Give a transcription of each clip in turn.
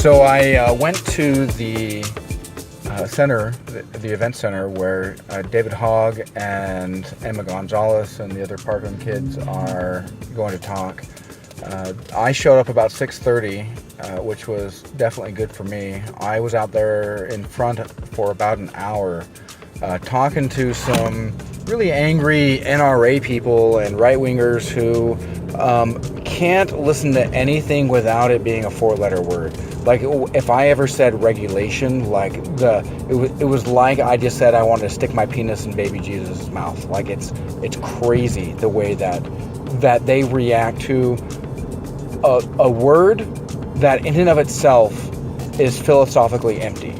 So I went to the center, the event center, where David Hogg and Emma Gonzalez and the other ProgRam kids are going to talk. I showed up about 6:30, which was definitely good for me. I was out there in front for about an hour, talking to some really angry NRA people and right-wingers who can't listen to anything without it being a four-letter word. Like, if I ever said regulation, like it was like I just said I wanted to stick my penis in baby Jesus' mouth. Like, it's crazy the way that they react to a word that in and of itself is philosophically empty,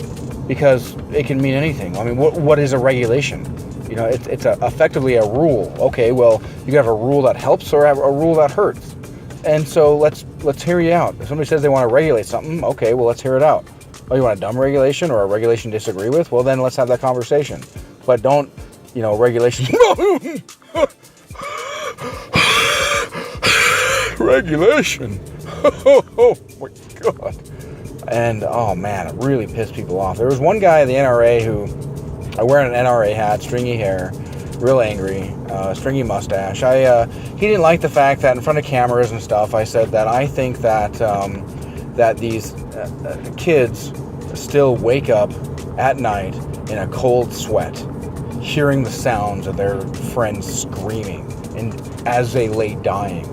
because it can mean anything. I mean, what is a regulation? You know, it's effectively a rule. Okay, well, you can have a rule that helps or have a rule that hurts. And so let's hear you out. If somebody says they want to regulate something, okay, well, let's hear it out. Oh, you want a dumb regulation or a regulation you disagree with? Well, then let's have that conversation. But don't, regulation. Regulation. Oh my God. And, oh man, it really pissed people off. There was one guy in the NRA who, wearing an NRA hat, stringy hair, real angry, stringy mustache. He didn't like the fact that in front of cameras and stuff, I said that I think that that these kids still wake up at night in a cold sweat, hearing the sounds of their friends screaming and as they lay dying.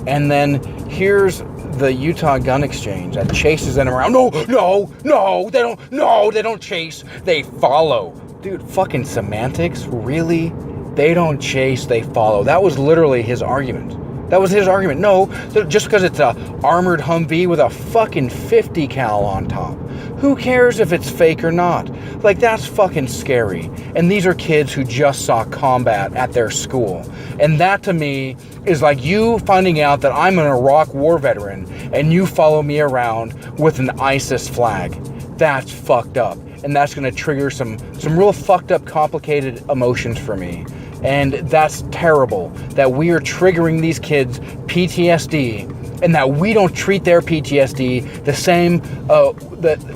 And then here's the Utah gun exchange that chases them around. No, they don't chase, they follow. Dude, fucking semantics, really? They don't chase, they follow. That was literally his argument. No, just because it's a armored Humvee with a fucking 50 cal on top. Who cares if it's fake or not? Like, that's fucking scary. And these are kids who just saw combat at their school. And that, to me, is like you finding out that I'm an Iraq war veteran and you follow me around with an ISIS flag. That's fucked up. And that's going to trigger some real fucked up, complicated emotions for me. And that's terrible that we are triggering these kids' PTSD, and that we don't treat their PTSD the same,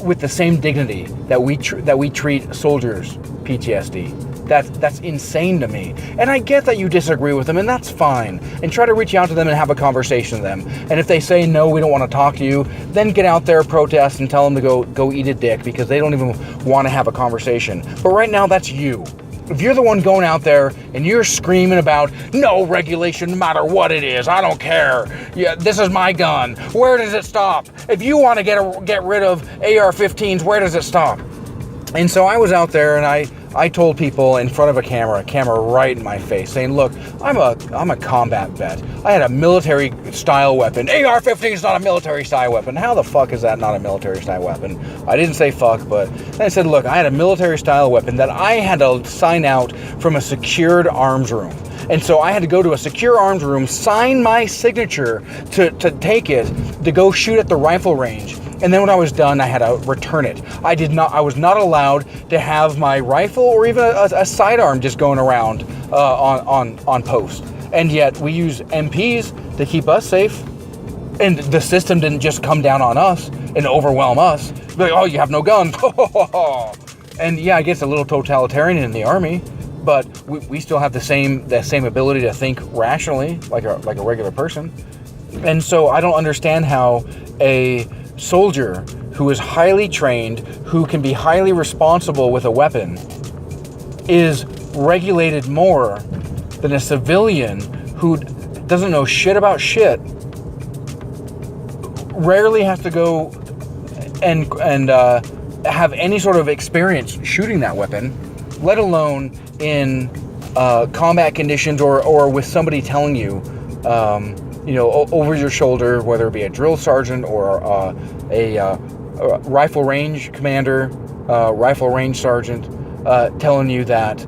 with the same dignity that we treat soldiers' PTSD. That's insane to me. And I get that you disagree with them, and that's fine. And try to reach out to them and have a conversation with them. And if they say, no, we don't want to talk to you, then get out there, protest, and tell them to go eat a dick, because they don't even want to have a conversation. But right now, that's you. If you're the one going out there and you're screaming about no regulation, no matter what it is, I don't care. Yeah, this is my gun. Where does it stop? If you want to get rid of AR-15s, where does it stop? And so I was out there and I told people in front of a camera right in my face, saying, look, I'm a combat vet. I had a military style weapon. AR-15 is not a military style weapon. How the fuck is that not a military style weapon? I didn't say fuck, but I said, look, I had a military style weapon that I had to sign out from a secured arms room. And so I had to go to a secure arms room, sign my signature to take it, to go shoot at the rifle range. And then when I was done, I had to return it. I was not allowed to have my rifle or even a sidearm just going around on post. And yet we use MPs to keep us safe. And the system didn't just come down on us and overwhelm us. Like, oh, you have no gun. And yeah, I guess a little totalitarian in the army, but we still have the same ability to think rationally, like a regular person. And so I don't understand how a soldier who is highly trained, who can be highly responsible with a weapon, is regulated more than a civilian who doesn't know shit about shit, rarely has to go and have any sort of experience shooting that weapon, let alone in combat conditions or with somebody telling you, over your shoulder, whether it be a drill sergeant or a rifle range commander, rifle range sergeant, telling you that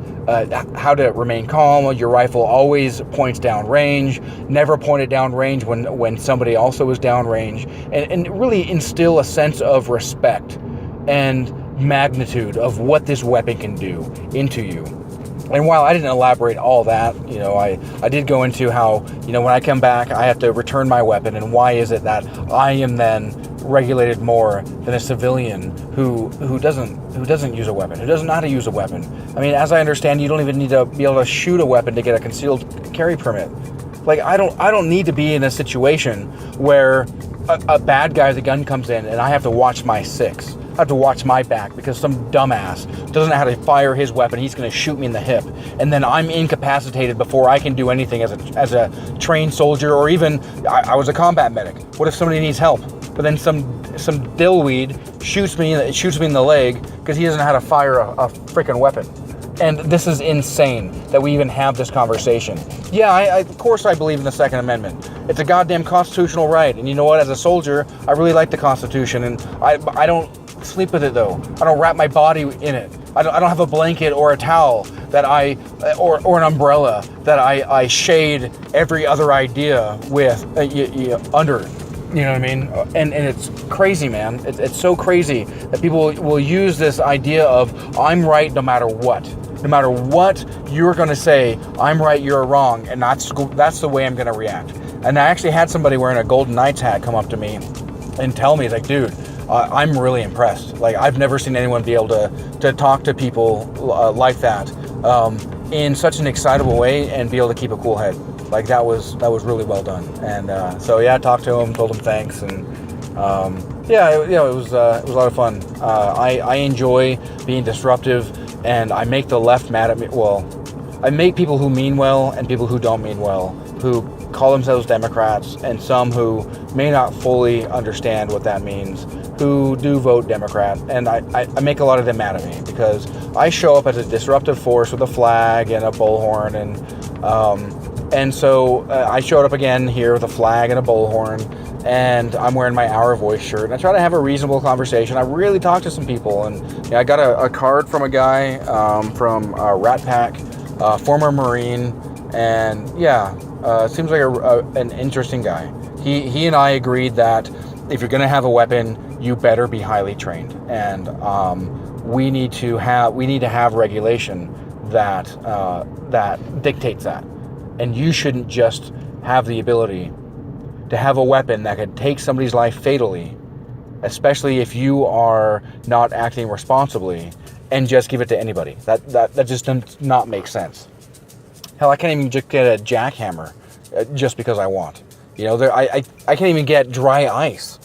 how to remain calm. Your rifle always points down range, never pointed down range when somebody also is down range, and really instill a sense of respect and magnitude of what this weapon can do into you. And while I didn't elaborate all that, I did go into how, when I come back, I have to return my weapon, and why is it that I am then regulated more than a civilian who doesn't use a weapon, who doesn't know how to use a weapon. I mean, as I understand, you don't even need to be able to shoot a weapon to get a concealed carry permit. Like, I don't need to be in a situation where a bad guy with a gun comes in and I have to watch my six. I have to watch my back because some dumbass doesn't know how to fire his weapon. He's going to shoot me in the hip, and then I'm incapacitated before I can do anything as a trained soldier, or even I was a combat medic. What if somebody needs help, but then some dillweed shoots me in the leg because he doesn't know how to fire a freaking weapon? And this is insane that we even have this conversation. Yeah, of course I believe in the Second Amendment. It's a goddamn constitutional right. And you know what? As a soldier, I really like the Constitution. And I don't sleep with it, though. I don't wrap my body in it. I don't have a blanket or a towel that or an umbrella that I shade every other idea with under. You know what I mean? And it's crazy, man. It's so crazy that people will use this idea of I'm right no matter what. No matter what you're going to say, I'm right, you're wrong, and that's the way I'm going to react. And I actually had somebody wearing a Golden Knights hat come up to me and tell me, like, dude, I'm really impressed. Like, I've never seen anyone be able to talk to people like that in such an excitable way and be able to keep a cool head. Like, that was really well done. And so yeah, I talked to him, told him thanks, and it was a lot of fun. I enjoy being disruptive, and I make the left mad at me. Well, I make people who mean well and people who don't mean well, who call themselves Democrats, and some who may not fully understand what that means, who do vote Democrat, and I make a lot of them mad at me because I show up as a disruptive force with a flag and a bullhorn, and so I showed up again here with a flag and a bullhorn, and I'm wearing my Our Voice shirt, and I try to have a reasonable conversation. I really talk to some people, and I got a card from a guy from Rat Pack, former Marine, and seems like an interesting guy. He and I agreed that if you're going to have a weapon, you better be highly trained, and we need to have regulation that dictates that, and you shouldn't just have the ability to have a weapon that could take somebody's life fatally, especially if you are not acting responsibly, and just give it to anybody. That just does not make sense. Hell, I can't even just get a jackhammer just because I want. You know, I can't even get dry ice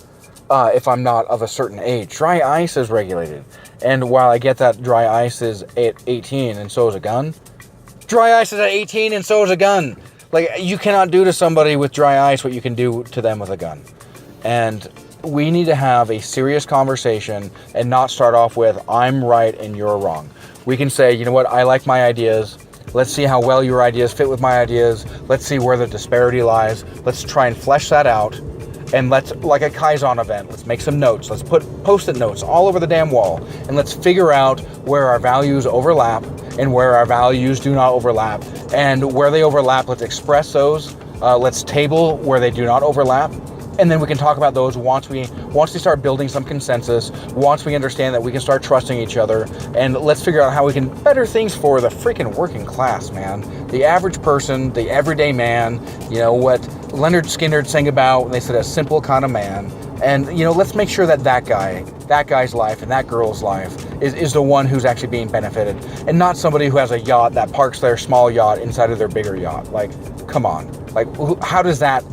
if I'm not of a certain age. Dry ice is regulated. And while I get that dry ice is at 18 and so is a gun, dry ice is at 18 and so is a gun. Like, you cannot do to somebody with dry ice what you can do to them with a gun. And we need to have a serious conversation and not start off with, I'm right and you're wrong. We can say, you know what, I like my ideas. Let's see how well your ideas fit with my ideas. Let's see where the disparity lies. Let's try and flesh that out. And let's, like a Kaizen event, let's make some notes. Let's put Post-it notes all over the damn wall. And let's figure out where our values overlap and where our values do not overlap. And where they overlap, let's express those. Let's table where they do not overlap. And then we can talk about those once we start building some consensus, once we understand that we can start trusting each other, and let's figure out how we can better things for the freaking working class, man. The average person, the everyday man, you know, what Leonard Skinner sang about when they said a simple kind of man. And, you know, let's make sure that that guy's life and that girl's life is the one who's actually being benefited, and not somebody who has a yacht that parks their small yacht inside of their bigger yacht. Like, come on. Like, how does that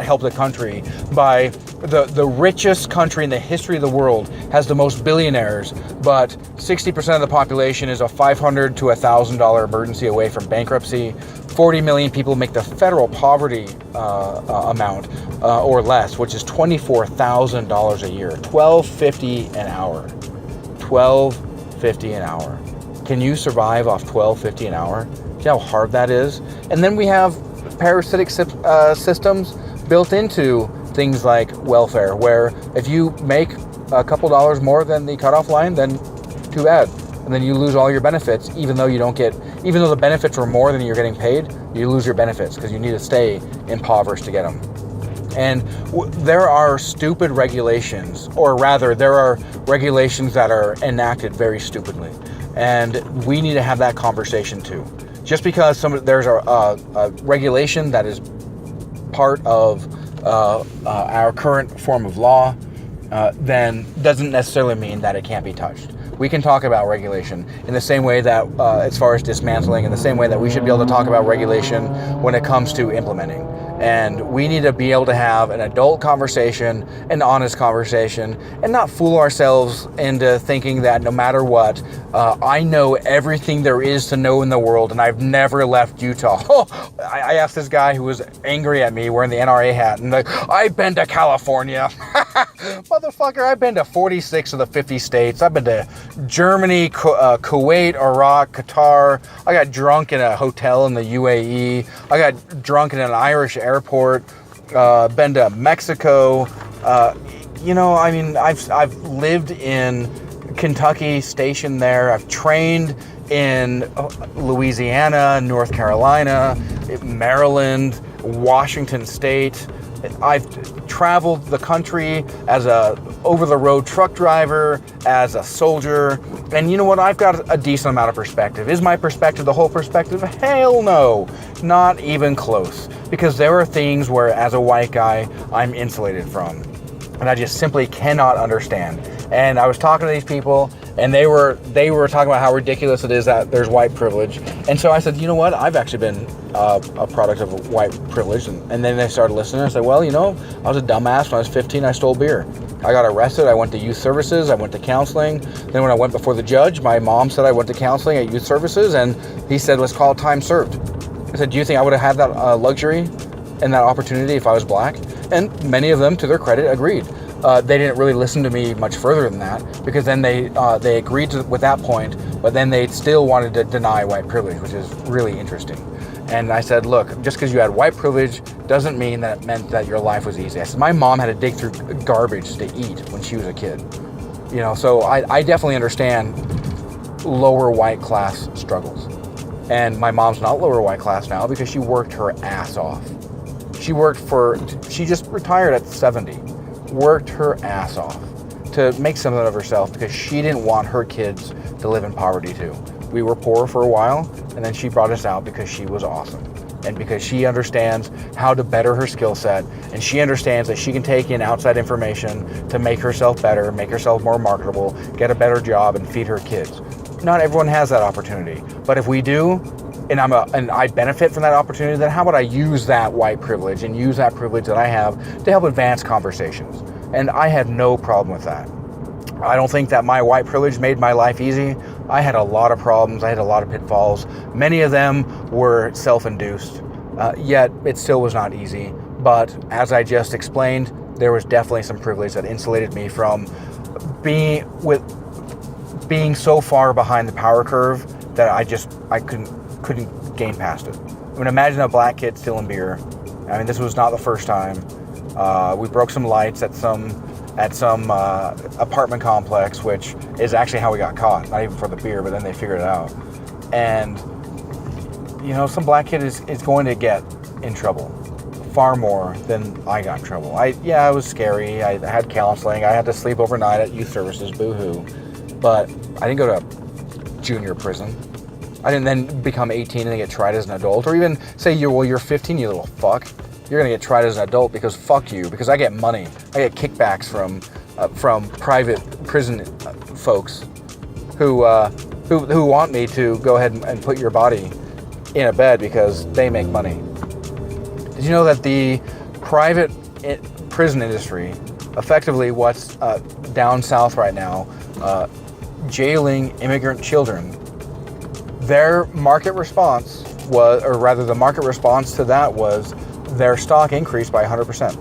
help the country? By the richest country in the history of the world has the most billionaires, but 60% of the population is a $500 to $1,000 emergency away from bankruptcy. 40 million people make the federal poverty amount or less, which is $24,000 a year. $12.50 an hour. $12.50 an hour. Can you survive off $12.50 an hour? See how hard that is? And then we have parasitic systems built into things like welfare, where if you make a couple dollars more than the cutoff line, then too bad. And then you lose all your benefits, even though the benefits were more than you're getting paid, you lose your benefits because you need to stay impoverished to get them. And there are stupid regulations, or rather, there are regulations that are enacted very stupidly. And we need to have that conversation too. Just because there's a regulation that is part of our current form of law then doesn't necessarily mean that it can't be touched. We can talk about regulation in the same way that, as far as dismantling, in the same way that we should be able to talk about regulation when it comes to implementing. And we need to be able to have an adult conversation, an honest conversation, and not fool ourselves into thinking that no matter what, I know everything there is to know in the world, and I've never left Utah. I asked this guy who was angry at me wearing the NRA hat, and like, I've been to California. Motherfucker, I've been to 46 of the 50 states. I've been to Germany, Kuwait, Iraq, Qatar. I got drunk in a hotel in the UAE. I got drunk in an Irish airport. Been to Mexico. I've lived in Kentucky, stationed there. I've trained in Louisiana, North Carolina, Maryland, Washington State. I've traveled the country as a over-the-road truck driver, as a soldier, and you know what? I've got a decent amount of perspective. Is my perspective the whole perspective? Hell no, not even close. Because there are things where, as a white guy, I'm insulated from, and I just simply cannot understand. And I was talking to these people, and they were talking about how ridiculous it is that there's white privilege. And so I said, you know what? I've actually been a product of white privilege. And then they started listening. I said, well, I was a dumbass when I was 15. I stole beer. I got arrested. I went to youth services. I went to counseling. Then when I went before the judge, my mom said I went to counseling at youth services, and he said, let's call it time served. I said, do you think I would have had that luxury and that opportunity if I was black? And many of them, to their credit, agreed. They didn't really listen to me much further than that, because then they agreed with that point, but then they still wanted to deny white privilege, which is really interesting. And I said, look, just because you had white privilege doesn't mean that it meant that your life was easy. I said, my mom had to dig through garbage to eat when she was a kid. So I definitely understand lower white class struggles. And my mom's not lower white class now because she worked her ass off. She just retired at 70. Worked her ass off to make something of herself because she didn't want her kids to live in poverty too. We were poor for a while, and then she brought us out because she was awesome and because she understands how to better her skill set, and she understands that she can take in outside information to make herself better, make herself more marketable, get a better job, and feed her kids. Not everyone has that opportunity, but if we do, and I benefit from that opportunity, then how about I use that white privilege and use that privilege that I have to help advance conversations? And I had no problem with that. I don't think that my white privilege made my life easy. I had a lot of problems. I had a lot of pitfalls. Many of them were self-induced, yet it still was not easy. But as I just explained, there was definitely some privilege that insulated me from being so far behind the power curve that I couldn't gain past it. I mean, imagine a black kid stealing beer. I mean, this was not the first time. We broke some lights at some apartment complex, which is actually how we got caught. Not even for the beer, but then they figured it out. And some black kid is going to get in trouble far more than I got in trouble. It was scary. I had counseling. I had to sleep overnight at youth services. Boo-hoo. But I didn't go to junior prison. I didn't then become 18 and get tried as an adult, or even say you're 15, you little fuck. You're gonna get tried as an adult because fuck you, because I get money. I get kickbacks from private prison folks who want me to go ahead and put your body in a bed because they make money. Did you know that the private prison industry, effectively what's down south right now, jailing immigrant children, their market response was, or rather the market response to that was, their stock increased by 100%.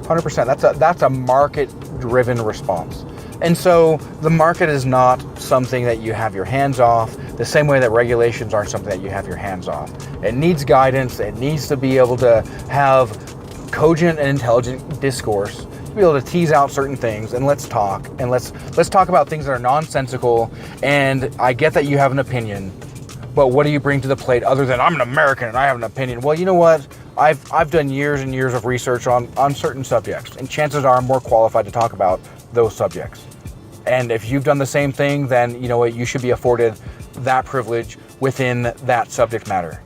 100%. That's a market-driven response. And so the market is not something that you have your hands off, the same way that regulations aren't something that you have your hands off. It needs guidance. It needs to be able to have cogent and intelligent discourse, to be able to tease out certain things, and let's talk. And let's talk about things that are nonsensical. And I get that you have an opinion, but what do you bring to the plate other than I'm an American and I have an opinion? Well, you know what? I've done years and years of research on certain subjects, and chances are I'm more qualified to talk about those subjects. And if you've done the same thing, then you know what, you should be afforded that privilege within that subject matter.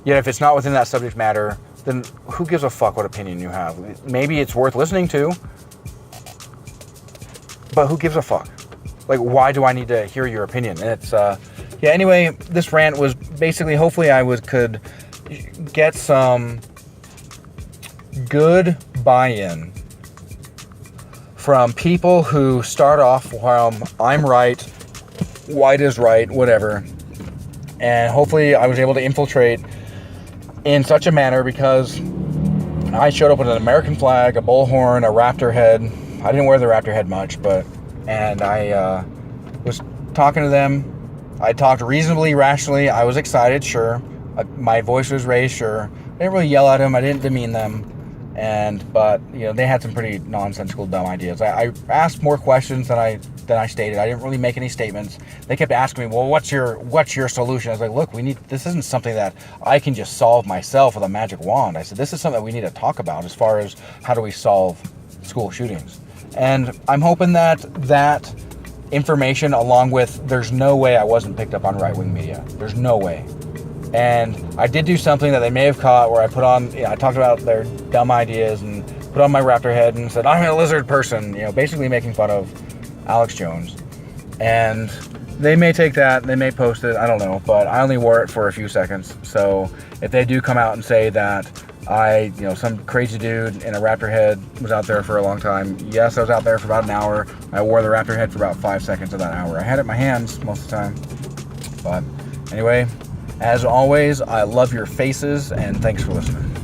Yet if it's not within that subject matter, then who gives a fuck what opinion you have? Maybe it's worth listening to. but who gives a fuck? Like, why do I need to hear your opinion? And it's, yeah, anyway, this rant was basically, hopefully could get some good buy-in from people who start off from, I'm right, white is right, whatever. And hopefully I was able to infiltrate in such a manner, because I showed up with an American flag, a bullhorn, a raptor head. I didn't wear the raptor head much, and I was talking to them. I talked reasonably rationally. I was excited, sure. My voice was raised, sure. I didn't really yell at them. I didn't demean them. But they had some pretty nonsensical, dumb ideas. I asked more questions than I stated. I didn't really make any statements. They kept asking me, well, what's your solution? I was like, look, this isn't something that I can just solve myself with a magic wand. I said, this is something that we need to talk about as far as how do we solve school shootings. And I'm hoping that information, along with, there's no way I wasn't picked up on right-wing media. There's no way. And I did do something that they may have caught, where I talked about their dumb ideas and put on my raptor head and said, I'm a lizard person, basically making fun of Alex Jones. And they may take that, they may post it, I don't know, but I only wore it for a few seconds. So if they do come out and say that some crazy dude in a raptor head was out there for a long time, yes, I was out there for about an hour. I wore the raptor head for about 5 seconds of that hour. I had it in my hands most of the time. But anyway, as always, I love your faces, and thanks for listening.